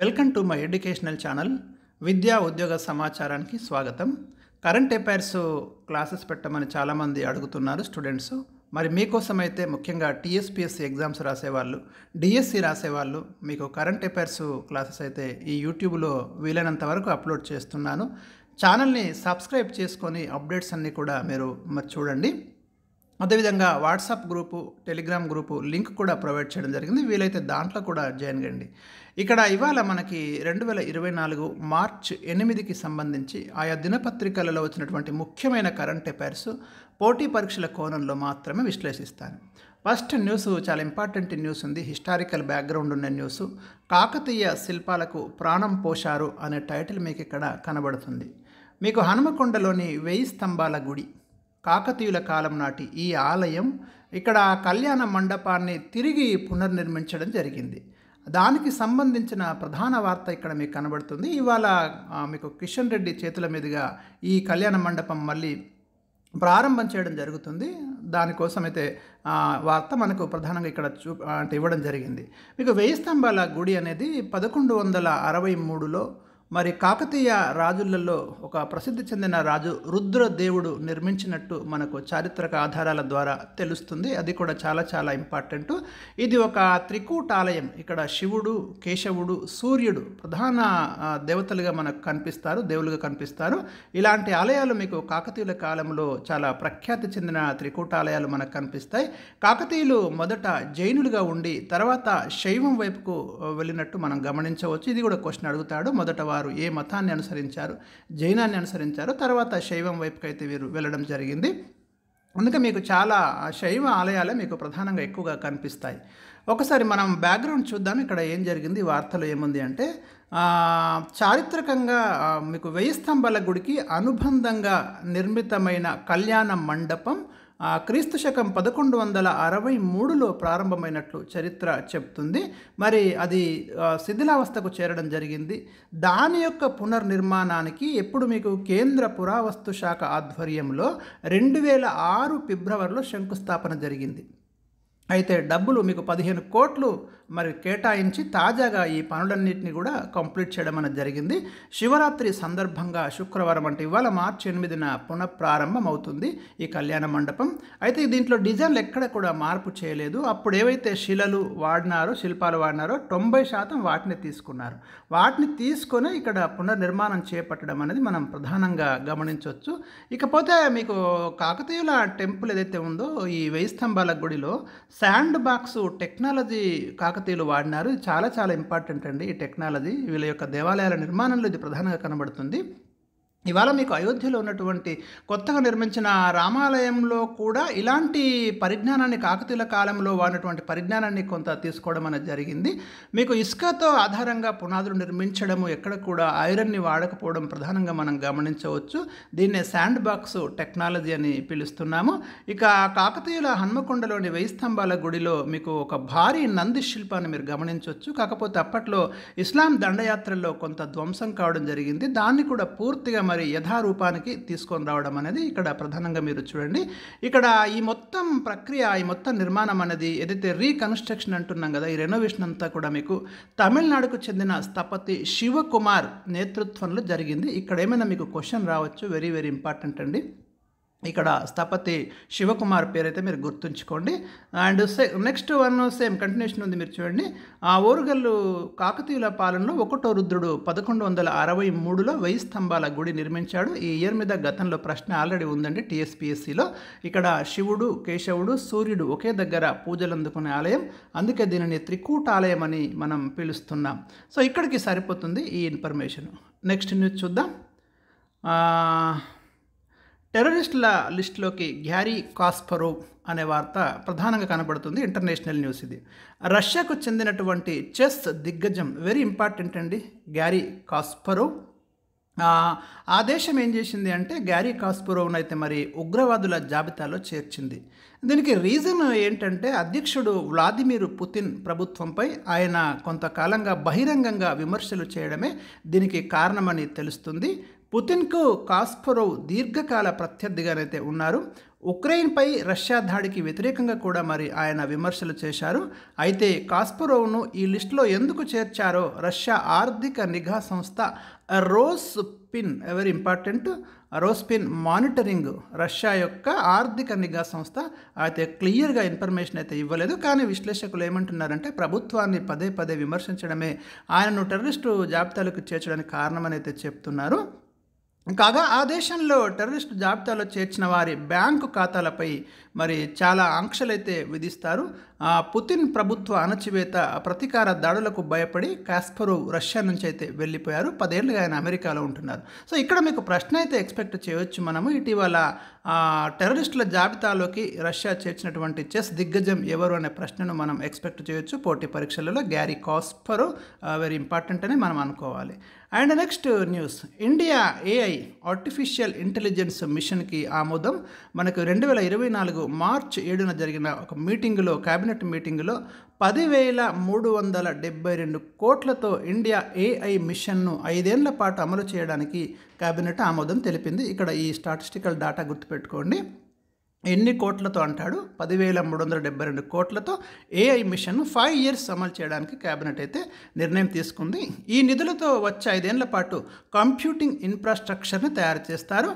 Welcome to my educational channel విద్యా ఉద్యోగ సమాచారానికి స్వాగతం. కరెంట్ అఫైర్స్ క్లాసెస్ పెట్టమని చాలామంది అడుగుతున్నారు స్టూడెంట్స్. మరి మీకోసం అయితే ముఖ్యంగా టీఎస్పీఎస్సీ ఎగ్జామ్స్ రాసేవాళ్ళు, డిఎస్సి రాసేవాళ్ళు మీకు కరెంట్ అఫైర్స్ క్లాసెస్ అయితే ఈ యూట్యూబ్లో వీలైనంత వరకు అప్లోడ్ చేస్తున్నాను. ఛానల్ని సబ్స్క్రైబ్ చేసుకొని అప్డేట్స్ అన్నీ కూడా మీరు చూడండి. అదేవిధంగా WhatsApp group, Telegram group link కూడా ప్రొవైడ్ చేయడం జరిగింది. వీలైతే దాంట్లో కూడా జాయిన్ కండి. ఇక్కడ ఇవాళ మనకి 2024 మార్చ్ 8కి సంబంధించి ఆయా దినపత్రికలలో వచ్చినటువంటి ముఖ్యమైన కరెంట్ అఫైర్స్ పోటీ పరీక్షల కోణంలో మాత్రమే విశ్లేషిస్తాను. ఫస్ట్ న్యూస్ చాలా ఇంపార్టెంట్ న్యూస్ ఉంది, హిస్టారికల్ బ్యాక్గ్రౌండ్ ఉన్న న్యూస్. కాకతీయ శిల్పాలకు ప్రాణం పోశారు అనే టైటిల్ మీకు ఇక్కడ కనబడుతుంది. మీకు హనుమకొండలోని 1000 స్తంభాల గుడి, కాకతీయుల కాలం నాటి ఈ ఆలయం, ఇక్కడ కళ్యాణ మండపాన్ని తిరిగి పునర్నిర్మించడం జరిగింది. దానికి సంబంధించిన ప్రధాన వార్త ఇక్కడ మీకు కనబడుతుంది. ఇవాళ మీకు కిషన్ రెడ్డి చేతుల మీదుగా ఈ కళ్యాణ మండపం మళ్ళీ ప్రారంభం చేయడం జరుగుతుంది. దానికోసం అయితే వార్త మనకు ప్రధానంగా ఇక్కడ అంటే ఇవ్వడం జరిగింది. మీకు 1000 స్తంభాల గుడి అనేది 1163లో మరి కాకతీయ రాజులలో ఒక ప్రసిద్ధి చెందిన రాజు రుద్రదేవుడు నిర్మించినట్టు మనకు చారిత్రక ఆధారాల ద్వారా తెలుస్తుంది. అది కూడా చాలా చాలా ఇంపార్టెంట్. ఇది ఒక త్రికూటాలయం. ఇక్కడ శివుడు, కేశవుడు, సూర్యుడు ప్రధాన దేవతలుగా మనకు కనిపిస్తారు, దేవులుగా కనిపిస్తారు. ఇలాంటి ఆలయాలు మీకు కాకతీయుల కాలంలో చాలా ప్రఖ్యాతి చెందిన త్రికూటాలయాలు మనకు కనిపిస్తాయి. కాకతీయులు మొదట జైనులుగా ఉండి తర్వాత శైవం వైపుకు వెళ్ళినట్టు మనం గమనించవచ్చు. ఇది కూడా క్వశ్చన్ అడుగుతాడు. మొదట వారు ఏ మతాన్ని అనుసరించారు? జైనాన్ని అనుసరించారు. తర్వాత శైవం వైపుకి అయితే వీరు వెళ్ళడం జరిగింది. అందుకే మీకు చాలా శైవ ఆలయాలే మీకు ప్రధానంగా ఎక్కువగా కనిపిస్తాయి. ఒకసారి మనం బ్యాక్గ్రౌండ్ చూద్దాం. ఇక్కడ ఏం జరిగింది, వార్తలో ఏముంది అంటే చారిత్రకంగా మీకు 1000 స్తంభాల గుడికి అనుబంధంగా నిర్మితమైన కళ్యాణ మండపం క్రీస్తు శకం 1163లో ప్రారంభమైనట్లు చరిత్ర చెప్తుంది. మరి అది శిథిలావస్థకు చేరడం జరిగింది. దాని యొక్క పునర్నిర్మాణానికి ఎప్పుడు మీకు కేంద్ర పురావస్తు శాఖ ఆధ్వర్యంలో 2006 ఫిబ్రవరిలో శంకుస్థాపన జరిగింది. అయితే డబ్బులు మీకు 15 కోట్లు మరి కేటాయించి తాజాగా ఈ పనులన్నింటినీ కూడా కంప్లీట్ చేయడం అనేది జరిగింది. శివరాత్రి సందర్భంగా శుక్రవారం అంటే ఇవాళ మార్చి 8న పునఃప్రారంభం అవుతుంది ఈ కళ్యాణ మండపం. అయితే దీంట్లో డిజైన్లు ఎక్కడ కూడా మార్పు చేయలేదు. అప్పుడు ఏవైతే శిలలు వాడినారో, శిల్పాలు వాడినారో 90% వాటిని తీసుకున్నారు. వాటిని తీసుకొని ఇక్కడ పునర్నిర్మాణం చేపట్టడం అనేది మనం ప్రధానంగా గమనించవచ్చు. ఇకపోతే మీకు కాకతీయుల టెంపుల్ ఏదైతే ఉందో ఈ 1000 స్తంభాల గుడిలో శాండ్ బాక్స్ టెక్నాలజీ కాకతీయులు వాడినారు. చాలా చాలా ఇంపార్టెంట్ అండి ఈ టెక్నాలజీ. వీళ్ళ యొక్క దేవాలయాల నిర్మాణంలో ఇది ప్రధానంగా కనబడుతుంది. ఇవాళ మీకు అయోధ్యలో ఉన్నటువంటి కొత్తగా నిర్మించిన రామాలయంలో కూడా ఇలాంటి పరిజ్ఞానాన్ని, కాకతీయుల కాలంలో వాడినటువంటి పరిజ్ఞానాన్ని కొంత తీసుకోవడం అనేది జరిగింది. మీకు ఇసుకతో ఆధారంగా పునాదులు నిర్మించడము, ఎక్కడ కూడా ఐరన్ని వాడకపోవడం ప్రధానంగా మనం గమనించవచ్చు. దీన్నే శాండ్ బాక్స్ టెక్నాలజీ అని పిలుస్తున్నాము. ఇక కాకతీయుల హన్మకొండలోని 1000 స్తంభాల గుడిలో మీకు ఒక భారీ నంది శిల్పాన్ని మీరు గమనించవచ్చు. కాకపోతే అప్పట్లో ఇస్లాం దండయాత్రల్లో కొంత ధ్వంసం కావడం జరిగింది. దాన్ని కూడా పూర్తిగా మరి యథారూపానికి తీసుకొని రావడం అనేది ఇక్కడ ప్రధానంగా మీరు చూడండి. ఇక్కడ ఈ మొత్తం ప్రక్రియ, ఈ మొత్తం నిర్మాణం అనేది ఏదైతే రీకన్స్ట్రక్షన్ అంటున్నాం కదా, ఈ రెనోవేషన్ అంతా కూడా మీకు తమిళనాడుకు చెందిన స్థపతి శివకుమార్ నేతృత్వంలో జరిగింది. ఇక్కడ ఏమైనా మీకు క్వశ్చన్ రావచ్చు, వెరీ వెరీ ఇంపార్టెంట్ అండి. ఇక్కడ స్థపతి శివకుమార్ పేరైతే మీరు గుర్తుంచుకోండి. And next one same continuation ఉంది, మీరు చూడండి. ఓరుగల్లు కాకతీయుల పాలనలో 1వ రుద్రుడు 1163లో 1000 స్తంభాల గుడి నిర్మించాడు. ఈ ఇయర్ మీద గతంలో ప్రశ్న ఆల్రెడీ ఉందండి టీఎస్పీఎస్సీలో. ఇక్కడ శివుడు, కేశవుడు, సూర్యుడు ఒకే దగ్గర పూజలు అందుకునే ఆలయం. అందుకే దీనిని త్రికూటాలయం అని మనం పిలుస్తున్నాం. సో ఇక్కడికి సరిపోతుంది ఈ ఇన్ఫర్మేషన్. నెక్స్ట్ న్యూస్ చూద్దాం. టెర్రరిస్టుల లిస్టులోకి గ్యారీ కాస్పరోవ్ అనే వార్త ప్రధానంగా కనబడుతుంది. ఇంటర్నేషనల్ న్యూస్ ఇది. రష్యాకు చెందినటువంటి చెస్ దిగ్గజం, వెరీ ఇంపార్టెంట్ అండి, గ్యారీ కాస్పరోవ్. ఆ దేశం ఏం చేసింది అంటే గ్యారీ కాస్పరోవ్ను అయితే మరి ఉగ్రవాదుల జాబితాలో చేర్చింది. దీనికి రీజన్ ఏంటంటే అధ్యక్షుడు వ్లాదిమిర్ పుతిన్ ప్రభుత్వంపై ఆయన కొంతకాలంగా బహిరంగంగా విమర్శలు చేయడమే దీనికి కారణమని తెలుస్తుంది. పుతిన్కు కాస్పరోవ్ దీర్ఘకాల ప్రత్యర్థిగానైతే ఉన్నారు. ఉక్రెయిన్పై రష్యా దాడికి వ్యతిరేకంగా కూడా మరి ఆయన విమర్శలు చేశారు. అయితే కాస్పరోవ్ను ఈ లిస్టులో ఎందుకు చేర్చారో రష్యా ఆర్థిక నిఘా సంస్థ రోస్పిన్, వెరీ ఇంపార్టెంట్, రోస్పిన్ మానిటరింగ్, రష్యా యొక్క ఆర్థిక నిఘా సంస్థ అయితే క్లియర్గా ఇన్ఫర్మేషన్ అయితే ఇవ్వలేదు. కానీ విశ్లేషకులు ఏమంటున్నారంటే ప్రభుత్వాన్ని పదే పదే విమర్శించడమే ఆయనను టెర్రరిస్టు జాబితాలకు చేర్చడానికి కారణమని అయితే చెప్తున్నారు. కాగా ఆ దేశంలో టెర్రరిస్టు జాబితాలో చేర్చిన వారి బ్యాంకు ఖాతాలపై మరి చాలా ఆంక్షలైతే విధిస్తారు. పుతిన్ ప్రభుత్వ అణచివేత ప్రతీకార దాడులకు భయపడి కాస్పరోవ్ రష్యా నుంచి అయితే వెళ్ళిపోయారు. 10 ఏళ్ళుగా ఆయన అమెరికాలో ఉంటున్నారు. సో ఇక్కడ మీకు ప్రశ్న అయితే ఎక్స్పెక్ట్ చేయవచ్చు మనము. ఇటీవల టెర్రరిస్టుల జాబితాలోకి రష్యా చేర్చినటువంటి చెస్ దిగ్గజం ఎవరు అనే ప్రశ్నను మనం ఎక్స్పెక్ట్ చేయొచ్చు పోటీ పరీక్షలలో. గ్యారీ కాస్పరోవ్ వెరీ ఇంపార్టెంట్ అని మనం అనుకోవాలి. And next news, India AI artificial intelligence మిషన్కి ఆమోదం. మనకు 2024 మార్చ్ 7న జరిగిన ఒక మీటింగులో, క్యాబినెట్ మీటింగులో 10,372 కోట్లతో ఇండియా AI మిషన్ను 5 ఏళ్ల పాటు అమలు చేయడానికి క్యాబినెట్ ఆమోదం తెలిపింది. ఇక్కడ ఈ స్టాటిస్టికల్ డేటా గుర్తుపెట్టుకోండి. ఎన్ని కోట్లతో అంటాడు? 10,372 కోట్లతో AI మిషన్ను 5 years అమలు చేయడానికి క్యాబినెట్ అయితే నిర్ణయం తీసుకుంది. ఈ నిధులతో వచ్చే 5 ఏళ్ల పాటు కంప్యూటింగ్ ఇన్ఫ్రాస్ట్రక్చర్ని తయారు చేస్తారు.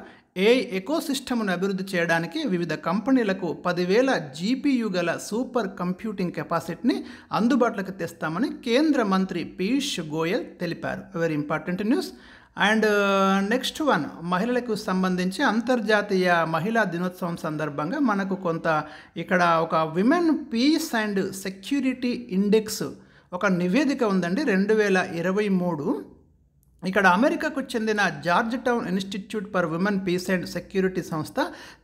AI ఎకోసిస్టమ్ను అభివృద్ధి చేయడానికి వివిధ కంపెనీలకు 10,000 GPU గల సూపర్ కంప్యూటింగ్ కెపాసిటీని అందుబాటులోకి తెస్తామని కేంద్ర మంత్రి పీయూష్ గోయల్ తెలిపారు. Very important news. And next one, మహిళలకు సంబంధించి అంతర్జాతీయ మహిళా దినోత్సవం సందర్భంగా మనకు కొంత ఇక్కడ ఒక women peace and security index ఒక నివేదిక ఉందండి 2023. ఇక్కడ అమెరికాకు చెందిన Georgetown institute for women peace and security సంస్థ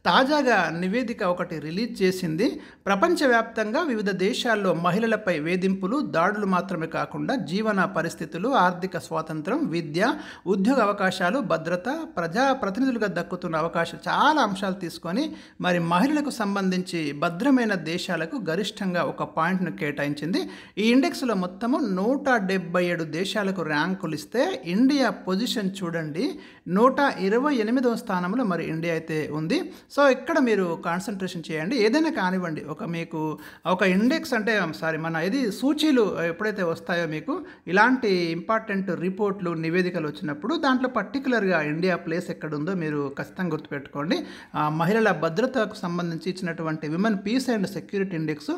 తాజాగా నివేదిక ఒకటి రిలీజ్ చేసింది. ప్రపంచవ్యాప్తంగా వివిధ దేశాల్లో మహిళలపై వేధింపులు, దాడులు మాత్రమే కాకుండా జీవన పరిస్థితులు, ఆర్థిక స్వాతంత్రం, విద్య, ఉద్యోగ అవకాశాలు, భద్రత, ప్రజా ప్రతినిధులుగా దక్కుతున్న అవకాశాలు, చాలా అంశాలు తీసుకొని మరి మహిళలకు సంబంధించి భద్రమైన దేశాలకు గరిష్టంగా ఒక పాయింట్ను కేటాయించింది. ఈ ఇండెక్స్లో మొత్తము 177 దేశాలకు ర్యాంకులు ఇస్తే ఇండియా పొజిషన్ చూడండి 128వ స్థానంలో మరి ఇండియా అయితే ఉంది. సో ఇక్కడ మీరు కాన్సన్ట్రేషన్ చేయండి. ఏదైనా కానివ్వండి, మీకు ఒక ఇండెక్స్ అంటే మన ఇది సూచీలు ఎప్పుడైతే వస్తాయో మీకు ఇలాంటి ఇంపార్టెంట్ రిపోర్ట్లు, నివేదికలు వచ్చినప్పుడు దాంట్లో పర్టికులర్గా ఇండియా ప్లేస్ ఎక్కడుందో మీరు ఖచ్చితంగా గుర్తుపెట్టుకోండి. మహిళల భద్రతకు సంబంధించి ఇచ్చినటువంటి women peace and security index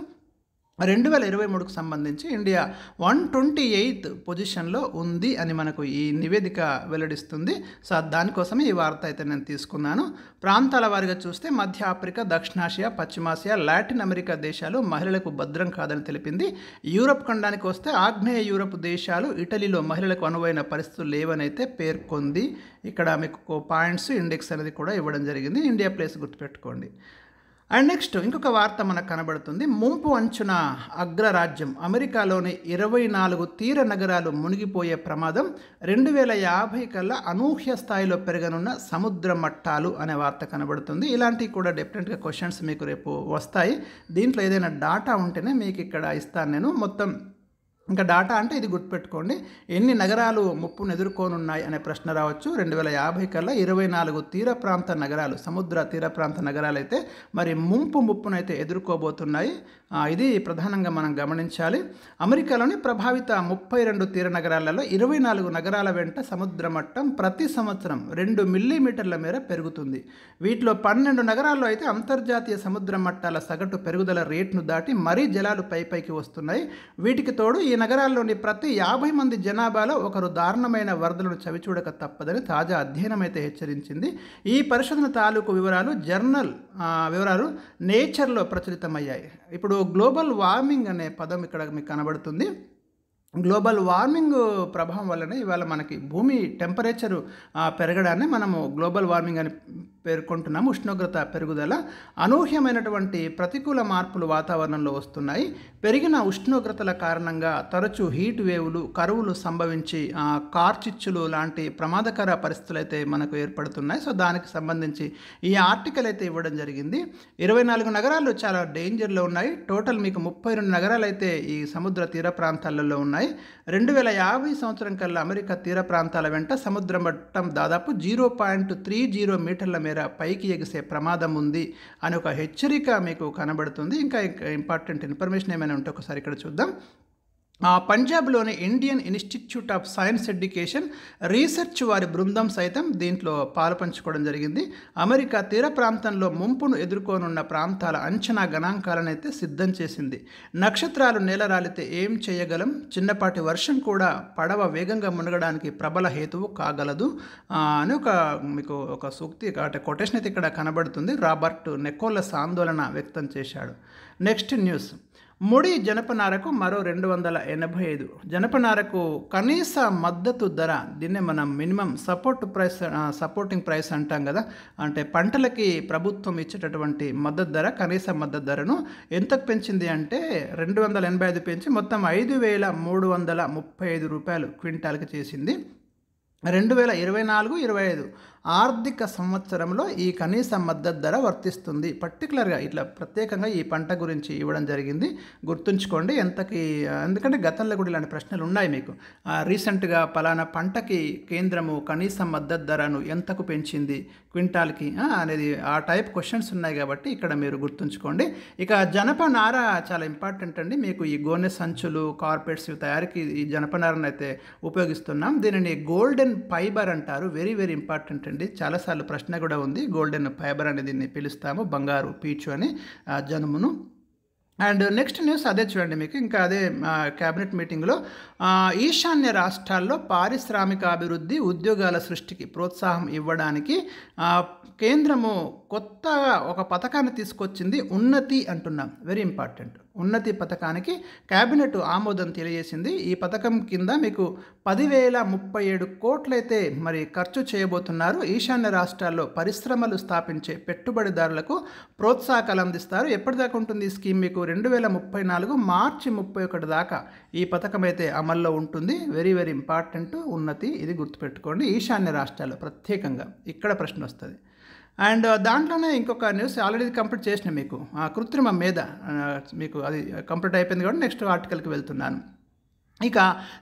2023కు సంబంధించి ఇండియా 128th పొజిషన్లో ఉంది అని మనకు ఈ నివేదిక వెల్లడిస్తుంది. సో దానికోసమే ఈ వార్త అయితే నేను తీసుకున్నాను. ప్రాంతాల వారిగా చూస్తే మధ్య ఆఫ్రికా, దక్షిణాసియా, పశ్చిమాసియా, లాటిన్ అమెరికా దేశాలు మహిళలకు భద్రం కాదని తెలిపింది. యూరప్ ఖండానికి వస్తే ఆగ్నేయ యూరప్ దేశాలు, ఇటలీలో మహిళలకు అనువైన పరిస్థితులు లేవని అయితే పేర్కొంది. ఇక్కడ మీకు పాయింట్స్, ఇండెక్స్ అనేది కూడా ఇవ్వడం జరిగింది. ఇండియా ప్లేస్ గుర్తుపెట్టుకోండి. అండ్ నెక్స్ట్ ఇంకొక వార్త మనకు కనబడుతుంది. ముంపు అంచున అగ్రరాజ్యం, అమెరికాలోని 24 తీర నగరాలు మునిగిపోయే ప్రమాదం, 2050 కల్లా అనూహ్య స్థాయిలో పెరగనున్న సముద్ర మట్టాలు అనే వార్త కనబడుతుంది. ఇలాంటివి కూడా డెఫినెట్గా క్వశ్చన్స్ మీకు రేపు వస్తాయి. దీంట్లో ఏదైనా డాటా ఉంటేనే మీకు ఇక్కడ ఇస్తాను నేను. మొత్తం ఇంకా డాటా అంటే ఇది గుర్తుపెట్టుకోండి. ఎన్ని నగరాలు ముప్పును ఎదుర్కోనున్నాయి అనే ప్రశ్న రావచ్చు. 2050 కల్లా 24 తీర ప్రాంత నగరాలు, సముద్ర తీర ప్రాంత నగరాలు అయితే మరి ముప్పునైతే ఎదుర్కోబోతున్నాయి. ఇది ప్రధానంగా మనం గమనించాలి. అమెరికాలోని ప్రభావిత 32 తీర నగరాలలో 24 నగరాల వెంట సముద్ర మట్టం ప్రతి సంవత్సరం 2 మిల్లీమీటర్ల మేర పెరుగుతుంది. వీటిలో 12 నగరాల్లో అయితే అంతర్జాతీయ సముద్ర మట్టాల సగటు పెరుగుదల రేటును దాటి మరీ జలాలు పైకి వస్తున్నాయి. వీటికి తోడు ఈ నగరాల్లోని ప్రతి 50 మంది జనాభాలో ఒకరు దారుణమైన వరదలను చవిచూడక తప్పదని తాజా అధ్యయనం అయితే హెచ్చరించింది. ఈ పరిశోధన తాలూకు వివరాలు నేచర్లో ప్రచురితమయ్యాయి. ఇప్పుడు గ్లోబల్ వార్మింగ్ అనే పదం ఇక్కడ మీకు కనబడుతుంది. గ్లోబల్ వార్మింగ్ ప్రభావం వల్లనే ఇవాళ మనకి భూమి టెంపరేచరు పెరగడాన్ని మనము గ్లోబల్ వార్మింగ్ అని పేర్కొంటున్నాము. ఉష్ణోగ్రత పెరుగుదల, అనూహ్యమైనటువంటి ప్రతికూల మార్పులు వాతావరణంలో వస్తున్నాయి. పెరిగిన ఉష్ణోగ్రతల కారణంగా తరచూ హీట్ వేవులు, కరువులు సంభవించి కార్చిచ్చులు లాంటి ప్రమాదకర పరిస్థితులు అయితే మనకు ఏర్పడుతున్నాయి. సో దానికి సంబంధించి ఈ ఆర్టికల్ అయితే ఇవ్వడం జరిగింది. 24 నగరాలు చాలా డేంజర్లో ఉన్నాయి. టోటల్ మీకు 32 నగరాలు అయితే ఈ సముద్ర తీర ప్రాంతాలలో ఉన్నాయి. 2050 సంవత్సరం కల్లా అమెరికా తీర ప్రాంతాల వెంట సముద్ర మట్టం దాదాపు 0.30 మీటర్ల మేర పైకి ఎగిసే ప్రమాదం ఉంది అని ఒక హెచ్చరిక మీకు కనబడుతుంది. ఇంకా ఇంపార్టెంట్ ఇన్ఫర్మేషన్ ఏమైనా ఉంటే ఒకసారి ఇక్కడ చూద్దాం. పంజాబ్లోని Indian institute of science education research వారి బృందం సైతం దీంట్లో పాలుపంచుకోవడం జరిగింది. అమెరికా తీర ప్రాంతంలో ముంపును ఎదుర్కోనున్న ప్రాంతాల అంచనా గణాంకాలను అయితే సిద్ధం చేసింది. నక్షత్రాలు నేలరాలితే ఏం చేయగలం, చిన్నపాటి వర్షం కూడా పడవ వేగంగా మునగడానికి ప్రబల హేతువు కాగలదు అని మీకు ఒక సూక్తి కొటేషన్ అయితే ఇక్కడ కనబడుతుంది. రాబర్ట్ నెకోలస్ ఆందోళన వ్యక్తం చేశాడు. నెక్స్ట్ న్యూస్, ముడి జనపనారకు మరో 285. జనపనారకు కనీస మద్దతు ధర, దీన్నే మనం మినిమం సపోర్టింగ్ ప్రైస్ అంటాం కదా, అంటే పంటలకి ప్రభుత్వం ఇచ్చేటటువంటి మద్దతు ధర, కనీస మద్దతు ధరను ఎంతకు పెంచింది అంటే 285 పెంచి మొత్తం 5,335 రూపాయలు క్వింటాల్కి చేసింది. 2024-25 ఆర్థిక సంవత్సరంలో ఈ కనీస మద్దతు ధర వర్తిస్తుంది. పర్టికులర్గా ఇట్లా ప్రత్యేకంగా ఈ పంట గురించి ఇవ్వడం జరిగింది. గుర్తుంచుకోండి ఎంతకి, ఎందుకంటే గతంలో కూడా ఇలాంటి ప్రశ్నలు ఉన్నాయి మీకు. రీసెంట్గా పలానా పంటకి కేంద్రము కనీస మద్దతు ధరను ఎంతకు పెంచింది క్వింటాల్కి అనేది ఆ టైప్ క్వశ్చన్స్ ఉన్నాయి కాబట్టి ఇక్కడ మీరు గుర్తుంచుకోండి. ఇక జనపనార చాలా ఇంపార్టెంట్ అండి. మీకు ఈ గోనె సంచులు, కార్పెట్స్ తయారీకి ఈ జనపనారను అయితే ఉపయోగిస్తున్నాం. దీనిని గోల్డెన్ ఫైబర్ అంటారు. వెరీ వెరీ ఇంపార్టెంట్ అండి. చాలాసార్లు ప్రశ్న కూడా ఉంది. గోల్డెన్ ఫైబర్ అని దీన్ని పిలుస్తాము, బంగారు పీచు అని జనుమును. అండ్ నెక్స్ట్ న్యూస్ అదే చూడండి మీకు, ఇంకా అదే క్యాబినెట్ మీటింగ్లో ఈశాన్య రాష్ట్రాల్లో పారిశ్రామిక అభివృద్ధి, ఉద్యోగాల సృష్టికి ప్రోత్సాహం ఇవ్వడానికి కేంద్రము కొత్తగా ఒక పథకాన్ని తీసుకొచ్చింది. ఉన్నతి అంటున్నాం, వెరీ ఇంపార్టెంట్. ఉన్నతి పథకానికి కేబినెట్ ఆమోదం తెలియజేసింది. ఈ పథకం కింద మీకు 10,037 కోట్లయితే మరి ఖర్చు చేయబోతున్నారు. ఈశాన్య రాష్ట్రాల్లో పరిశ్రమలు స్థాపించే పెట్టుబడిదారులకు ప్రోత్సాహకాలు అందిస్తారు. ఎప్పటిదాకా ఉంటుంది ఈ స్కీమ్? మీకు 2034 మార్చి 31 దాకా ఈ పథకం అయితే అమల్లో ఉంటుంది. వెరీ వెరీ ఇంపార్టెంట్ ఉన్నతి, ఇది గుర్తుపెట్టుకోండి. ఈశాన్య రాష్ట్రాల్లో ప్రత్యేకంగా ఇక్కడ ప్రశ్న వస్తుంది. అండ్ దాంట్లోనే ఇంకొక న్యూస్ ఆల్రెడీ కంప్లీట్ చేసిన మీకు, కృత్రిమ మేధ మీకు అది కంప్లీట్ అయిపోయింది కాబట్టి నెక్స్ట్ ఆర్టికల్కి వెళ్తున్నాను. ఇక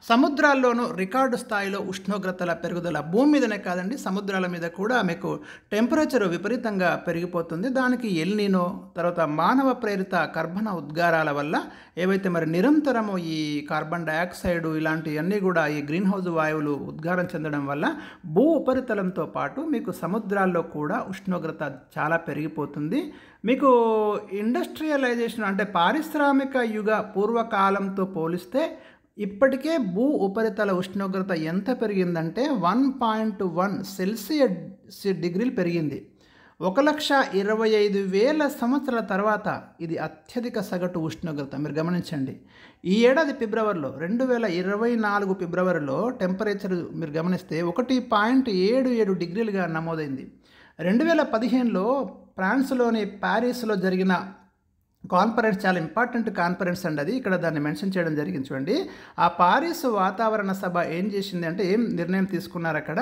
సముద్రాల్లోనూ రికార్డు స్థాయిలో ఉష్ణోగ్రతల పెరుగుదల, భూమి మీదనే కాదండి సముద్రాల మీద కూడా మీకు టెంపరేచర్ విపరీతంగా పెరిగిపోతుంది. దానికి ఎల్నినో, తర్వాత మానవ ప్రేరిత కర్బన ఉద్గారాల వల్ల ఏవైతే మరి నిరంతరము ఈ కార్బన్ డయాక్సైడ్ ఇలాంటివన్నీ కూడా ఈ గ్రీన్ హౌస్ వాయువులు ఉద్గారం చెందడం వల్ల భూ ఉపరితలంతో పాటు మీకు సముద్రాల్లో కూడా ఉష్ణోగ్రత చాలా పెరిగిపోతుంది. మీకు ఇండస్ట్రియలైజేషన్ అంటే పారిశ్రామిక యుగ పూర్వకాలంతో పోలిస్తే ఇప్పటికే భూ ఉపరితల ఉష్ణోగ్రత ఎంత పెరిగిందంటే 1.1 సెల్సియస్ డిగ్రీలు పెరిగింది. 1,25,000 సంవత్సరాల తర్వాత ఇది అత్యధిక సగటు ఉష్ణోగ్రత. మీరు గమనించండి, ఈ ఏడాది ఫిబ్రవరిలో 2024 ఫిబ్రవరిలో టెంపరేచర్ మీరు గమనిస్తే 1.77 డిగ్రీలుగా నమోదైంది. 2015లో ఫ్రాన్స్లోని ప్యారిస్లో జరిగిన కాన్ఫరెన్స్, చాలా ఇంపార్టెంట్ కాన్ఫరెన్స్ అండి అది, ఇక్కడ దాన్ని మెన్షన్ చేయడం జరిగింది చూడండి. ఆ పారిస్ వాతావరణ సభ ఏం చేసింది అంటే, ఏం నిర్ణయం తీసుకున్నారు అక్కడ,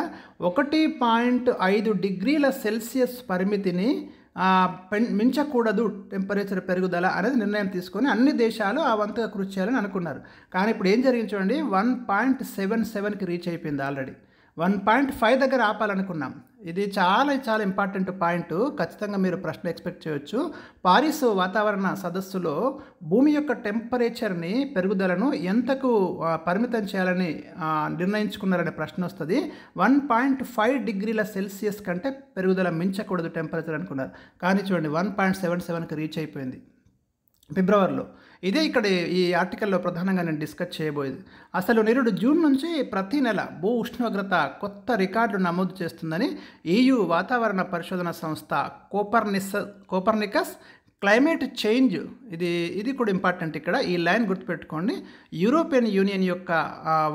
1.5 డిగ్రీల సెల్సియస్ పరిమితిని మించకూడదు టెంపరేచర్ పెరుగుదల అనేది నిర్ణయం తీసుకొని అన్ని దేశాలు ఆ వంతుగా కృషి చేయాలని అనుకున్నారు. కానీ ఇప్పుడు ఏం జరిగింది చూడండి, 1.77కి రీచ్ అయిపోయింది ఆల్రెడీ. 1.5 దగ్గర ఆపాలనుకున్నాం. ఇది చాలా చాలా ఇంపార్టెంట్ పాయింట్. ఖచ్చితంగా మీరు ప్రశ్న ఎక్స్పెక్ట్ చేయొచ్చు. పారిస్ వాతావరణ సదస్సులో భూమి యొక్క టెంపరేచర్ని పెరుగుదలను ఎంతకు పరిమితం చేయాలని నిర్ణయించుకున్నారనే ప్రశ్న వస్తుంది. 1.5 డిగ్రీల సెల్సియస్ కంటే పెరుగుదల మించకూడదు టెంపరేచర్ అనుకున్నారు. కానీ చూడండి 1.77కి రీచ్ అయిపోయింది ఫిబ్రవరిలో. ఇదే ఇక్కడ ఈ ఆర్టికల్లో ప్రధానంగా నేను డిస్కస్ చేయబోయేది. అసలు నిరుడు జూన్ నుంచి ప్రతి నెల భూ ఉష్ణోగ్రత కొత్త రికార్డు నమోదు చేస్తుందని EU వాతావరణ పరిశోధన సంస్థ కోపర్నికస్ క్లైమేట్ చేంజ్ ఇది కూడా ఇంపార్టెంట్ ఇక్కడ. ఈ లైన్ గుర్తుపెట్టుకోండి. యూరోపియన్ యూనియన్ యొక్క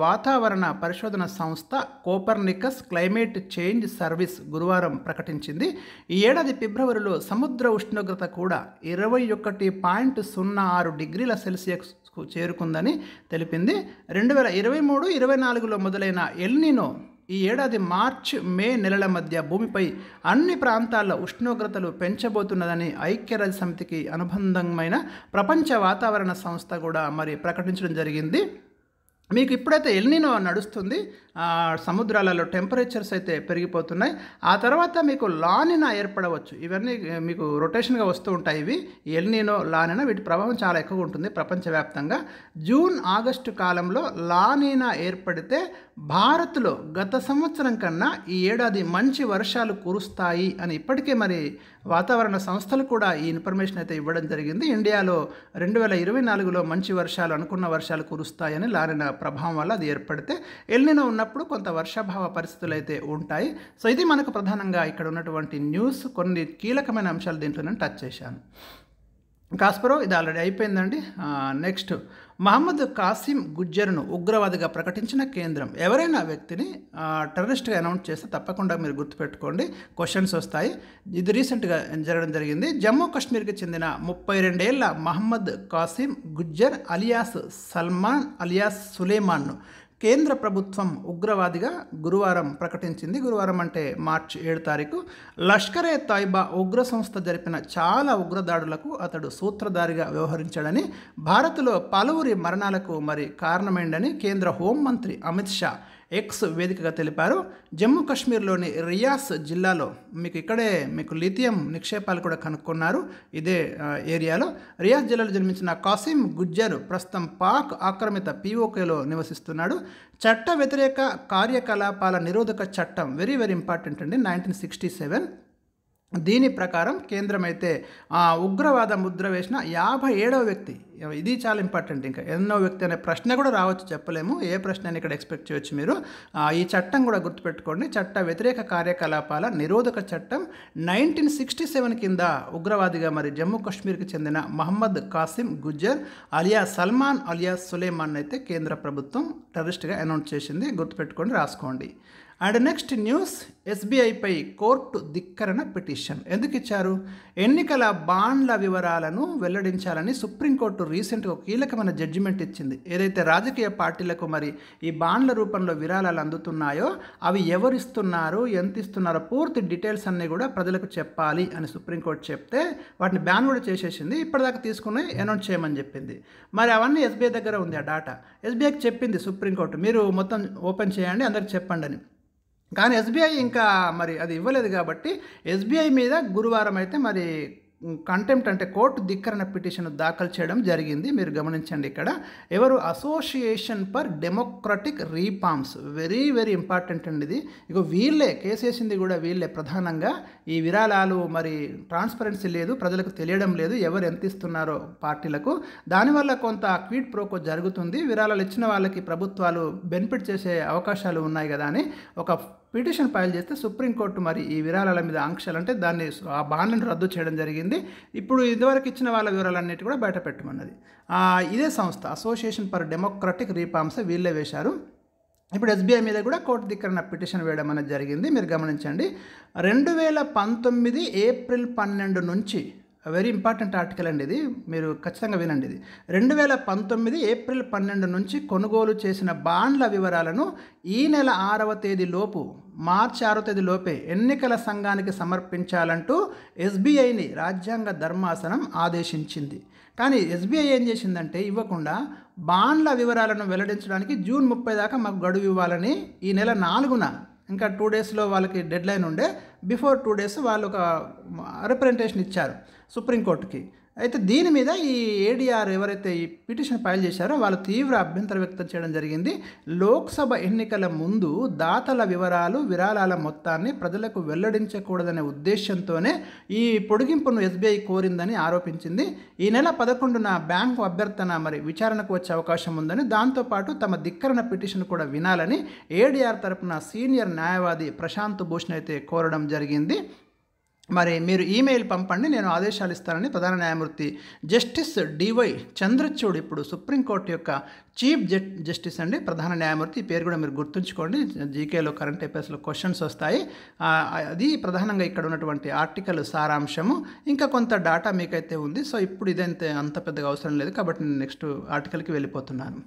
వాతావరణ పరిశోధన సంస్థ కోపర్నికస్ క్లైమేట్ చేంజ్ సర్వీస్ గురువారం ప్రకటించింది. ఈ ఏడాది ఫిబ్రవరిలో సముద్ర ఉష్ణోగ్రత కూడా 21.06 డిగ్రీల సెల్సియస్కు చేరుకుందని తెలిపింది. 2023-24లో మొదలైన ఎల్నినో ఈ ఏడాది మే నెలల మధ్య భూమిపై అన్ని ప్రాంతాల్లో ఉష్ణోగ్రతలు పెంచబోతున్నదని ఐక్యరాజ్యసమితికి అనుబంధమైన ప్రపంచ వాతావరణ సంస్థ కూడా మరి ప్రకటించడం జరిగింది. మీకు ఇప్పుడైతే ఎల్నినో నడుస్తుంది, సముద్రాలలో టెంపరేచర్స్ అయితే పెరిగిపోతున్నాయి. ఆ తర్వాత మీకు లానినా ఏర్పడవచ్చు. ఇవన్నీ మీకు రొటేషన్గా వస్తూ ఉంటాయి. ఇవి ఎల్నినో, లానినా, వీటి ప్రభావం చాలా ఎక్కువగా ఉంటుంది ప్రపంచవ్యాప్తంగా. జూన్ ఆగస్టు కాలంలో లానినా ఏర్పడితే భారత్లో గత సంవత్సరం కన్నా ఈ ఏడాది మంచి వర్షాలు కురుస్తాయి అని ఇప్పటికే మరి వాతావరణ సంస్థలు కూడా ఈ ఇన్ఫర్మేషన్ అయితే ఇవ్వడం జరిగింది. ఇండియాలో 2024లో మంచి వర్షాలు, అనుకున్న వర్షాలు కురుస్తాయని లానినా ప్రభావం వల్ల అది ఏర్పడితే, ఎల్నినో ఉన్నప్పుడు కొంత వర్షాభావ పరిస్థితులు అయితే ఉంటాయి. సో ఇది మనకు ప్రధానంగా ఇక్కడ ఉన్నటువంటి న్యూస్. కొన్ని కీలకమైన అంశాలు దీంట్లో నేను టచ్ చేశాను. కాస్పరో ఇది ఆల్రెడీ అయిపోయిందండి. నెక్స్ట్, మహమ్మద్ కాసిం గుజ్జర్ను ఉగ్రవాదిగా ప్రకటించిన కేంద్రం. ఎవరైనా వ్యక్తిని టెర్రరిస్ట్గా అనౌన్స్ చేస్తే తప్పకుండా మీరు గుర్తుపెట్టుకోండి, క్వశ్చన్స్ వస్తాయి. ఇది రీసెంట్గా జరగడం జరిగింది. జమ్మూ కాశ్మీర్కి చెందిన 32 ఏళ్ల మహమ్మద్ కాసిం గుజ్జర్ అలియాస్ సల్మాన్ అలియాస్ సులేమాన్ను కేంద్ర ప్రభుత్వం ఉగ్రవాదిగా గురువారం ప్రకటించింది. గురువారం అంటే మార్చి 7 తారీఖు. లష్కరే తోయిబా ఉగ్ర సంస్థ జరిపిన చాలా ఉగ్రదాడులకు అతడు సూత్రధారిగా వ్యవహరించాడని, భారత్లో పలువురి మరణాలకు మరి కారణమైందని కేంద్ర హోంమంత్రి అమిత్ షా ఎక్స్ వేదికగా తెలిపారు. జమ్మూ కాశ్మీర్లోని రియాస్ జిల్లాలో మీకు లిథియం నిక్షేపాలు కూడా కనుక్కున్నారు. ఇదే ఏరియాలో రియాస్ జిల్లాలో జన్మించిన కాసిం గుజ్జర్ ప్రస్తుతం పాక్ ఆక్రమిత పీఓకేలో నివసిస్తున్నాడు. చట్ట వ్యతిరేక కార్యకలాపాల నిరోధక చట్టం వెరీ ఇంపార్టెంట్ అండి, 1967. దీని ప్రకారం కేంద్రం అయితే ఉగ్రవాద ముద్ర వేసిన 57వ వ్యక్తి. ఇది చాలా ఇంపార్టెంట్. ఇంకా ఎన్నో వ్యక్తి అనే ప్రశ్న కూడా రావచ్చు, చెప్పలేము. ఏ ప్రశ్న అని ఇక్కడ ఎక్స్పెక్ట్ చేయొచ్చు మీరు. ఈ చట్టం కూడా గుర్తుపెట్టుకోండి. చట్ట వ్యతిరేక కార్యకలాపాల నిరోధక చట్టం 1967 కింద ఉగ్రవాదిగా మరి జమ్మూ కాశ్మీర్కి చెందిన మహమ్మద్ కాసిం గుజ్జర్ అలియా సల్మాన్ అలియాస్ సులేమాన్ అయితే కేంద్ర ప్రభుత్వం టెర్రరిస్ట్గా అనౌన్స్ చేసింది. గుర్తుపెట్టుకోండి, రాసుకోండి. అండ్ నెక్స్ట్ న్యూస్, ఎస్బీఐపై కోర్టు ధిక్కరణ పిటిషన్ ఎందుకు ఇచ్చారు? ఎన్నికల బాండ్ల వివరాలను వెల్లడించాలని సుప్రీంకోర్టు రీసెంట్గా ఒక కీలకమైన జడ్జిమెంట్ ఇచ్చింది. ఏదైతే రాజకీయ పార్టీలకు మరి ఈ బాండ్ల రూపంలో విరాళాలు అందుతున్నాయో అవి ఎవరిస్తున్నారు, ఎంత ఇస్తున్నారో పూర్తి డీటెయిల్స్ అన్నీ కూడా ప్రజలకు చెప్పాలి అని సుప్రీంకోర్టు చెప్తే వాటిని బ్యాన్ కూడా చేసేసింది. ఇప్పటిదాకా తీసుకుని అనౌన్స్ చేయమని చెప్పింది. మరి అవన్నీ ఎస్బీఐ దగ్గర ఉంది ఆ డాటా. ఎస్బీఐకి చెప్పింది సుప్రీంకోర్టు, మీరు మొత్తం ఓపెన్ చేయండి, అందరికి చెప్పండి అని. కానీ ఎస్బీఐ ఇంకా మరి అది ఇవ్వలేదు. కాబట్టి ఎస్బీఐ మీద గురువారం అయితే మరి కంటెంప్ట్ అంటే కోర్టు ధిక్కరణ పిటిషన్ దాఖలు చేయడం జరిగింది. మీరు గమనించండి ఇక్కడ ఎవరు, association for democratic reforms. Very important అండి ఇది. ఇక వీళ్ళే కేసు వేసింది కూడా వీళ్ళే ప్రధానంగా. ఈ విరాళాలు మరి ట్రాన్స్పరెన్సీ లేదు, ప్రజలకు తెలియడం లేదు ఎవరు ఎంత ఇస్తున్నారో పార్టీలకు. దానివల్ల కొంత క్విడ్ ప్రోకో జరుగుతుంది. విరాళాలు ఇచ్చిన వాళ్ళకి ప్రభుత్వాలు బెనిఫిట్ చేసే అవకాశాలు ఉన్నాయి కదా అని ఒక పిటిషన్ ఫైల్ చేస్తే సుప్రీంకోర్టు మరి ఈ విరాళాల మీద ఆంక్షలు అంటే దాన్ని ఆ బాండ్లను రద్దు చేయడం జరిగింది. ఇప్పుడు ఇదివరకు ఇచ్చిన వాళ్ళ వివరాలన్నిటి కూడా బయట పెట్టమన్నది. ఇదే సంస్థ అసోసియేషన్ ఫర్ డెమోక్రటిక్ రీఫార్మ్స్ వీళ్ళే వేశారు. ఇప్పుడు ఎస్బీఐ మీద కూడా కోర్టు ధిక్కరణ పిటిషన్ వేయడం అనేది జరిగింది. మీరు గమనించండి, 2019 ఏప్రిల్ 12 నుంచి వెరీ ఇంపార్టెంట్ ఆర్టికల్ అండి ఇది, మీరు ఖచ్చితంగా వినండి. ఇది 2019 ఏప్రిల్ 12 నుంచి కొనుగోలు చేసిన బాండ్ల వివరాలను ఈ నెల 6వ తేదీ లోపు, మార్చి 6వ తేదీ లోపే ఎన్నికల సంఘానికి సమర్పించాలంటూ ఎస్బీఐని రాజ్యాంగ ధర్మాసనం ఆదేశించింది. కానీ ఎస్బీఐ ఏం చేసిందంటే ఇవ్వకుండా బాండ్ల వివరాలను వెల్లడించడానికి జూన్ 30 దాకా మాకు గడువు ఇవ్వాలని ఈ నెల 4న, ఇంకా 2 డేస్లో వాళ్ళకి డెడ్ లైన్ ఉండే, బిఫోర్ 2 డేస్ వాళ్ళు ఒక రిప్రజెంటేషన్ ఇచ్చారు సుప్రీంకోర్టుకి. అయితే దీని మీద ఈ ఏడీఆర్ ఎవరైతే ఈ పిటిషన్ ఫైల్ చేశారో వాళ్ళు తీవ్ర అభ్యంతరం వ్యక్తం చేయడం జరిగింది. లోక్సభ ఎన్నికల ముందు దాతల వివరాలు, విరాళాల మొత్తాన్ని ప్రజలకు వెల్లడించకూడదనే ఉద్దేశంతోనే ఈ పొడిగింపును ఎస్బీఐ కోరిందని ఆరోపించింది. ఈ నెల 11న బ్యాంకు అభ్యర్థన మరి విచారణకు వచ్చే అవకాశం ఉందని, దాంతోపాటు తమ ధిక్కరణ పిటిషన్ కూడా వినాలని ఏడీఆర్ తరపున సీనియర్ న్యాయవాది ప్రశాంత్ భూషణ్ అయితే కోరడం జరిగింది. మరి మీరు ఈమెయిల్ పంపండి, నేను ఆదేశాలు ఇస్తానని ప్రధాన న్యాయమూర్తి జస్టిస్ డివై చంద్రచూడ్, ఇప్పుడు సుప్రీంకోర్టు యొక్క చీఫ్ జస్టిస్ అండి, ప్రధాన న్యాయమూర్తి. ఈ పేరు కూడా మీరు గుర్తుంచుకోండి, జీకేలో కరెంట్ అఫైర్స్లో క్వశ్చన్స్ వస్తాయి. అది ప్రధానంగా ఇక్కడ ఉన్నటువంటి ఆర్టికల్ సారాంశము. ఇంకా కొంత డేటా మీకైతే ఉంది. సో ఇప్పుడు ఇదంతే అంత పెద్దగా అవసరం లేదు కాబట్టి నేను నెక్స్ట్ ఆర్టికల్కి వెళ్ళిపోతున్నాను.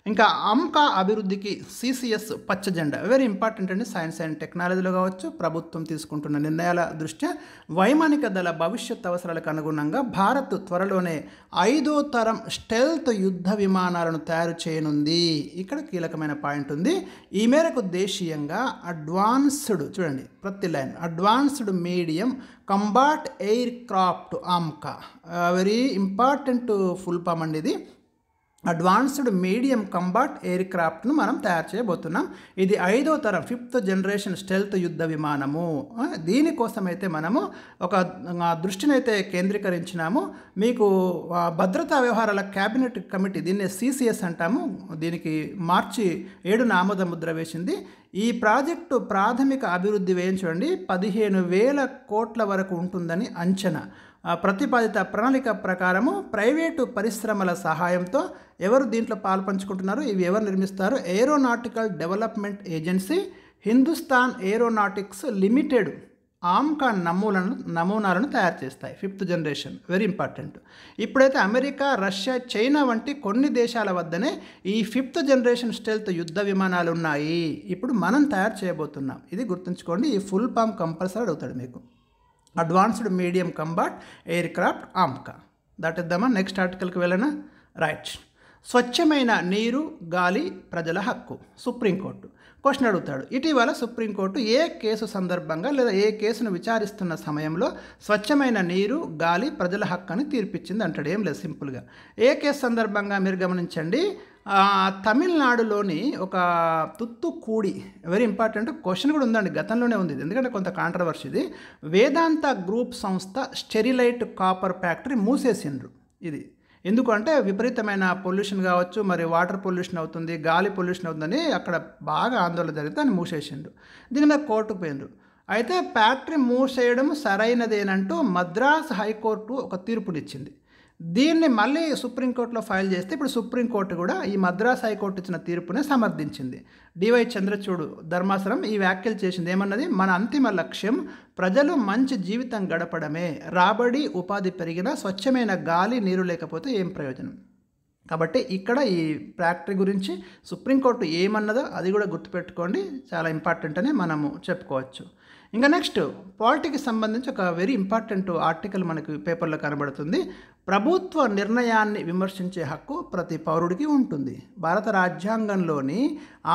ఇంకా ఆమ్కా అభివృద్ధికి సిసిఎస్ పచ్చ జెండా వెరీ ఇంపార్టెంట్ అండి. సైన్స్ అండ్ టెక్నాలజీలో కావచ్చు, ప్రభుత్వం తీసుకుంటున్న నిర్ణయాల దృష్ట్యా వైమానిక దళ భవిష్యత్ అవసరాలకు అనుగుణంగా భారత్ త్వరలోనే 5వ తరం స్టెల్త్ యుద్ధ విమానాలను తయారు చేయనుంది. ఇక్కడ కీలకమైన పాయింట్ ఉంది. ఈ మేరకు దేశీయంగా అడ్వాన్స్డ్, చూడండి ప్రతి line, advanced medium combat air craft AMCA, very important full form అండి ఇది. అడ్వాన్స్డ్ మీడియం కంబాట్ ఎయిర్ క్రాఫ్ట్ను మనం తయారు చేయబోతున్నాం. ఇది 5వ తరం 5th జనరేషన్ స్టెల్త్ యుద్ధ విమానము. దీనికోసమైతే మనము ఒక దృష్టిని అయితే కేంద్రీకరించినాము. మీకు భద్రతా వ్యవహారాల క్యాబినెట్ కమిటీ, దీన్ని సిసిఎస్ అంటాము, దీనికి మార్చి 7న ఆమోద ముద్ర వేసింది. ఈ ప్రాజెక్టు ప్రాథమిక అభివృద్ధి వ్యయం చూడండి 15,000 కోట్ల వరకు ఉంటుందని అంచనా. ప్రతిపాదిత ప్రణాళిక ప్రకారము ప్రైవేటు పరిశ్రమల సహాయంతో ఎవరు దీంట్లో పాల్పంచుకుంటున్నారు, ఇవి ఎవరు నిర్మిస్తారు? Aeronautical development agency, Hindustan aeronautics limited AMCA నమూనాలను తయారు చేస్తాయి. 5th generation very important. ఇప్పుడైతే అమెరికా, రష్యా, చైనా వంటి కొన్ని దేశాల వద్దనే ఈ 5th జనరేషన్ స్టెల్త్ యుద్ధ విమానాలు ఉన్నాయి. ఇప్పుడు మనం తయారు చేయబోతున్నాం. ఇది గుర్తుంచుకోండి. ఈ ఫుల్ ఫామ్ కంపల్సరీ అడుగుతాడు మీకు. Advanced medium combat air craft AMCA. దాటిద్దామా? నెక్స్ట్ ఆర్టికల్కి వెళ్ళనా? రైట్. స్వచ్ఛమైన నీరు, గాలి ప్రజల హక్కు. సుప్రీంకోర్టు క్వశ్చన్ అడుగుతాడు. ఇటీవల సుప్రీంకోర్టు ఏ కేసు సందర్భంగా లేదా ఏ కేసును విచారిస్తున్న సమయంలో స్వచ్ఛమైన నీరు, గాలి ప్రజల హక్కు అని తీర్పిచ్చింది అంటాడు. ఏం లేదు, సింపుల్గా. ఏ కేసు సందర్భంగా మీరు గమనించండి. తమిళనాడులోని ఒక తుత్తుకూడి, వెరీ ఇంపార్టెంట్ క్వశ్చన్ కూడా ఉందండి, గతంలోనే ఉంది ఇది, ఎందుకంటే కొంత కాంట్రవర్సీ ఇది. వేదాంత గ్రూప్ సంస్థ స్టెరిలైట్ కాపర్ ఫ్యాక్టరీ మూసేసిండ్రు. ఇది ఎందుకంటే విపరీతమైన పొల్యూషన్ కావచ్చు, మరి వాటర్ పొల్యూషన్ అవుతుంది, గాలి పొల్యూషన్ అవుతుందని అక్కడ బాగా ఆందోళన జరిగితే అని మూసేసిండు. దీని మీద కోర్టుకు పోయిండ్రు. అయితే ఫ్యాక్టరీ మూసేయడం సరైనదేనంటూ మద్రాస్ హైకోర్టు ఒక తీర్పునిచ్చింది. దీన్ని మళ్ళీ సుప్రీంకోర్టులో ఫైల్ చేస్తే ఇప్పుడు సుప్రీంకోర్టు కూడా ఈ మద్రాస్ హైకోర్టు ఇచ్చిన తీర్పునే సమర్థించింది. డివై చంద్రచూడ్ ధర్మాసనం ఈ వ్యాఖ్యలు చేసింది. ఏమన్నది? మన అంతిమ లక్ష్యం ప్రజలు మంచి జీవితం గడపడమే. రాబడి, ఉపాధి పెరిగినా స్వచ్ఛమైన గాలి, నీరు లేకపోతే ఏం ప్రయోజనం? కాబట్టి ఇక్కడ ఈ ఫ్యాక్టరీ గురించి సుప్రీంకోర్టు ఏమన్నదో అది కూడా గుర్తుపెట్టుకోండి, చాలా ఇంపార్టెంట్ అని మనము చెప్పుకోవచ్చు. ఇంకా నెక్స్ట్ పాలిటీకి సంబంధించి ఒక వెరీ ఇంపార్టెంట్ ఆర్టికల్ మనకు పేపర్లో కనబడుతుంది. ప్రభుత్వ నిర్ణయాన్ని విమర్శించే హక్కు ప్రతి పౌరుడికి ఉంటుంది. భారత రాజ్యాంగంలోని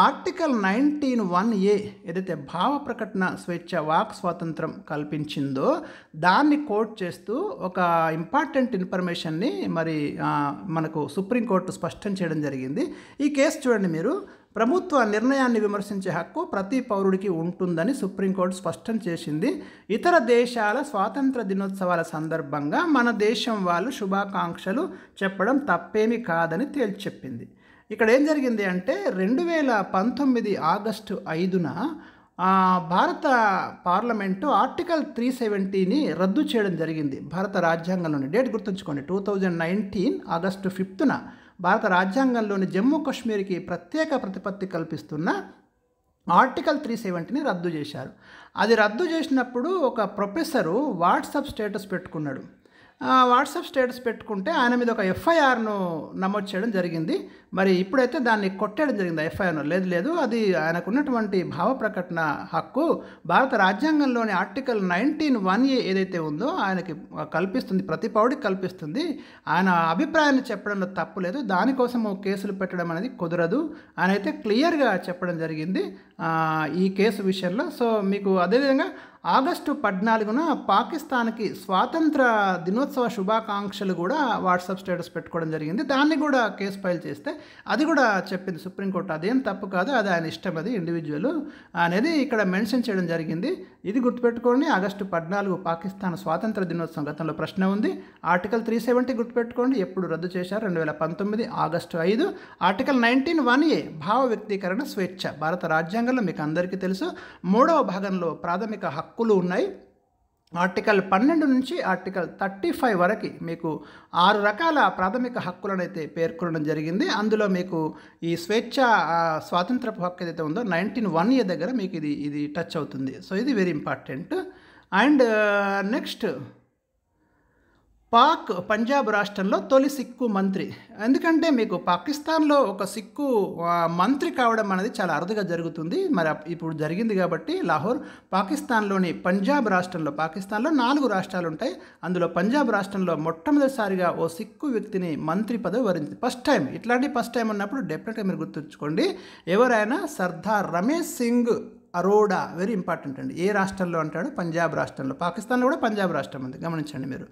ఆర్టికల్ 19(1)A ఏదైతే భావ ప్రకటన స్వేచ్ఛ, వాక్ స్వాతంత్రం కల్పించిందో దాన్ని కోట్ చేస్తూ ఒక ఇంపార్టెంట్ ఇన్ఫర్మేషన్ని మరి మనకు సుప్రీంకోర్టు స్పష్టం చేయడం జరిగింది. ఈ కేసు చూడండి మీరు. ప్రభుత్వ నిర్ణయాన్ని విమర్శించే హక్కు ప్రతి పౌరుడికి ఉంటుందని సుప్రీంకోర్టు స్పష్టం చేసింది. ఇతర దేశాల స్వాతంత్ర దినోత్సవాల సందర్భంగా మన దేశం వాళ్ళు శుభాకాంక్షలు చెప్పడం తప్పేమీ కాదని తేల్చి చెప్పింది. ఇక్కడ ఏం జరిగింది అంటే 2019 ఆగస్టు 5న భారత పార్లమెంటు ఆర్టికల్ 370ని రద్దు చేయడం జరిగింది. భారత రాజ్యాంగంలోని డేట్ గుర్తుంచుకోండి, 2019 ఆగస్టు 5న భారత రాజ్యాంగంలోని జమ్మూ కాశ్మీర్కి ప్రత్యేక ప్రతిపత్తి కల్పిస్తున్న ఆర్టికల్ 370ని రద్దు చేశారు. అది రద్దు చేసినప్పుడు ఒక ప్రొఫెసరు వాట్సాప్ స్టేటస్ పెట్టుకున్నాడు. వాట్సాప్ స్టేటస్ పెట్టుకుంటే ఆయన మీద ఒక ఎఫ్ఐఆర్ను నమోదు చేయడం జరిగింది. మరి ఇప్పుడైతే దాన్ని కొట్టేయడం జరిగింది ఎఫ్ఐఆర్ను. లేదు, అది ఆయనకు ఉన్నటువంటి భావ ప్రకటన హక్కు భారత రాజ్యాంగంలోని ఆర్టికల్ 19(1)A ఏదైతే ఉందో ఆయనకి కల్పిస్తుంది, ప్రతి పౌరుడికి కల్పిస్తుంది. ఆయన అభిప్రాయాన్ని చెప్పడంలో తప్పు లేదు, దానికోసము కేసులు పెట్టడం అనేది కుదరదు అని అయితే క్లియర్గా చెప్పడం జరిగింది ఈ కేసు విషయంలో. సో మీకు అదేవిధంగా ఆగస్టు 14న పాకిస్తాన్కి స్వాతంత్ర దినోత్సవ శుభాకాంక్షలు కూడా వాట్సాప్ స్టేటస్ పెట్టుకోవడం జరిగింది. దాన్ని కూడా కేసు ఫైల్ చేస్తే అది కూడా చెప్పింది సుప్రీంకోర్టు, అదేం తప్పు కాదు, అది ఆయన ఇష్టం, అది ఇండివిజువల్ అనేది ఇక్కడ మెన్షన్ చేయడం జరిగింది. ఇది గుర్తుపెట్టుకోండి. ఆగస్టు 14 పాకిస్తాన్ స్వాతంత్ర దినోత్సవం, గతంలో ప్రశ్న ఉంది. ఆర్టికల్ 370 గుర్తుపెట్టుకోండి, ఎప్పుడు రద్దు చేశారు? 2019 ఆగస్టు 5. ఆర్టికల్ 19(1)A భావ వ్యక్తీకరణ స్వేచ్ఛ. భారత రాజ్యాంగంలో మీకు అందరికీ తెలుసు 3వ భాగంలో ప్రాథమిక హక్కులు ఉన్నాయి. ఆర్టికల్ 12 నుంచి ఆర్టికల్ 35 వరకు మీకు 6 రకాల ప్రాథమిక హక్కులనైతే పేర్కొనడం జరిగింది. అందులో మీకు ఈ స్వాతంత్రపు హక్కు ఏదైతే ఉందో 1901 దగ్గర మీకు ఇది టచ్ అవుతుంది. సో ఇది very important. And next Punjab రాష్ట్రంలో తొలి సిక్కు మంత్రి. ఎందుకంటే మీకు పాకిస్తాన్లో ఒక సిక్కు మంత్రి కావడం అనేది చాలా అరుదుగా జరుగుతుంది. మరి ఇప్పుడు జరిగింది కాబట్టి లాహోర్ పాకిస్తాన్లోని పంజాబ్ రాష్ట్రంలో, పాకిస్తాన్లో 4 రాష్ట్రాలు ఉంటాయి. అందులో పంజాబ్ రాష్ట్రంలో మొట్టమొదటిసారిగా ఓ సిక్కు వ్యక్తిని మంత్రి పదవి వరించింది. ఫస్ట్ టైం ఉన్నప్పుడు డెఫినెట్గా మీరు గుర్తుంచుకోండి, ఎవరైనా సర్దార్ రమేష్ సింగ్ అరోడా. వెరీ ఇంపార్టెంట్ అండి. ఏ రాష్ట్రంలో అంటాడు? పంజాబ్ రాష్ట్రంలో. పాకిస్తాన్లో కూడా పంజాబ్ రాష్ట్రం ఉంది, గమనించండి మీరు.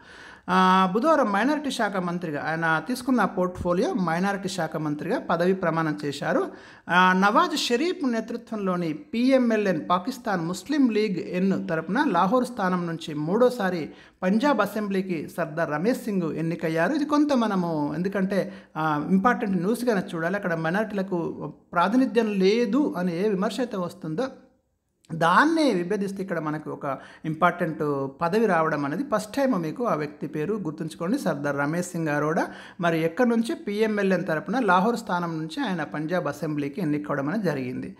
బుధవారం మైనారిటీ శాఖ మంత్రిగా ఆయన తీసుకున్న పోర్ట్ఫోలియో మైనారిటీ శాఖ మంత్రిగా పదవి ప్రమాణం చేశారు. నవాజ్ షరీఫ్ నేతృత్వంలోని PMLN పాకిస్తాన్ ముస్లిం లీగ్ ఎన్ తరపున లాహోర్ స్థానం నుంచి 3వసారి పంజాబ్ అసెంబ్లీకి సర్దార్ రమేష్ సింగ్ ఎన్నికయ్యారు. ఇది కొంత మనము ఎందుకంటే ఇంపార్టెంట్ న్యూస్గానే చూడాలి. అక్కడ మైనారిటీలకు ప్రాతినిధ్యం లేదు అని ఏ విమర్శ అయితే వస్తుందో దాన్నే విభేదిస్తే ఇక్కడ మనకు ఒక ఇంపార్టెంట్ పదవి రావడం అనేది ఫస్ట్ టైం. మీకు ఆ వ్యక్తి పేరు గుర్తుంచుకోండి, సర్దార్ రమేష్ సింగ్ అరోడా. మరి ఎక్కడి నుంచి? PMLN తరపున లాహోర్ స్థానం నుంచి ఆయన పంజాబ్ అసెంబ్లీకి ఎన్నికవడం అనేది జరిగింది.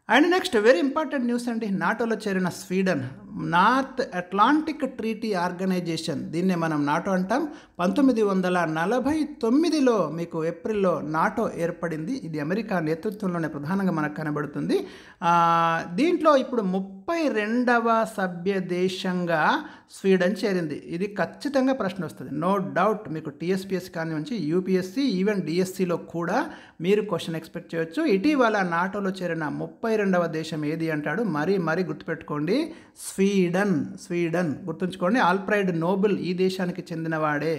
And next very important news అండి, నాటోలో చేరిన Sweden. North Atlantic Treaty Organisation, దీన్నే మనం నాటో అంటాం. 1949లో మీకు ఏప్రిల్లో నాటో ఏర్పడింది. ఇది అమెరికా నేతృత్వంలోనే ప్రధానంగా మనకు కనబడుతుంది. దీంట్లో ఇప్పుడు 32వ సభ్య దేశంగా స్వీడన్ చేరింది. ఇది ఖచ్చితంగా ప్రశ్న వస్తుంది, నో డౌట్. మీకు TSPS కానివ్వండి, UPSC, ఈవెన్ DSCలో కూడా మీరు క్వశ్చన్ ఎక్స్పెక్ట్ చేయొచ్చు. ఇటీవల నాటోలో చేరిన 32వ దేశం ఏది అంటాడు? మరీ గుర్తుపెట్టుకోండి, స్వీడన్ గుర్తుంచుకోండి. ఆల్ఫ్రెడ్ నోబెల్ ఈ దేశానికి చెందినవాడే,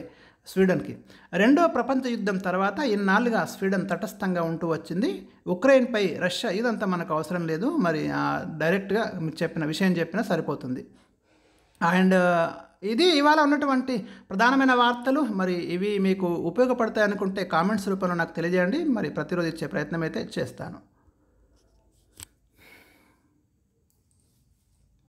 స్వీడన్కి. 2వ ప్రపంచ యుద్ధం తర్వాత ఇన్నాళ్ళుగా స్వీడన్ తటస్థంగా ఉంటూ వచ్చింది. ఉక్రెయిన్పై రష్యా, ఇదంతా మనకు అవసరం లేదు, మరి డైరెక్ట్గా విషయం చెప్పినా సరిపోతుంది. అండ్ ఇది ఇవాళ ఉన్నటువంటి ప్రధానమైన వార్తలు. మరి ఇవి మీకు ఉపయోగపడతాయి అనుకుంటే కామెంట్స్ రూపంలో నాకు తెలియజేయండి. మరి ప్రతిరోజు ఇచ్చే ప్రయత్నం అయితే చేస్తాను.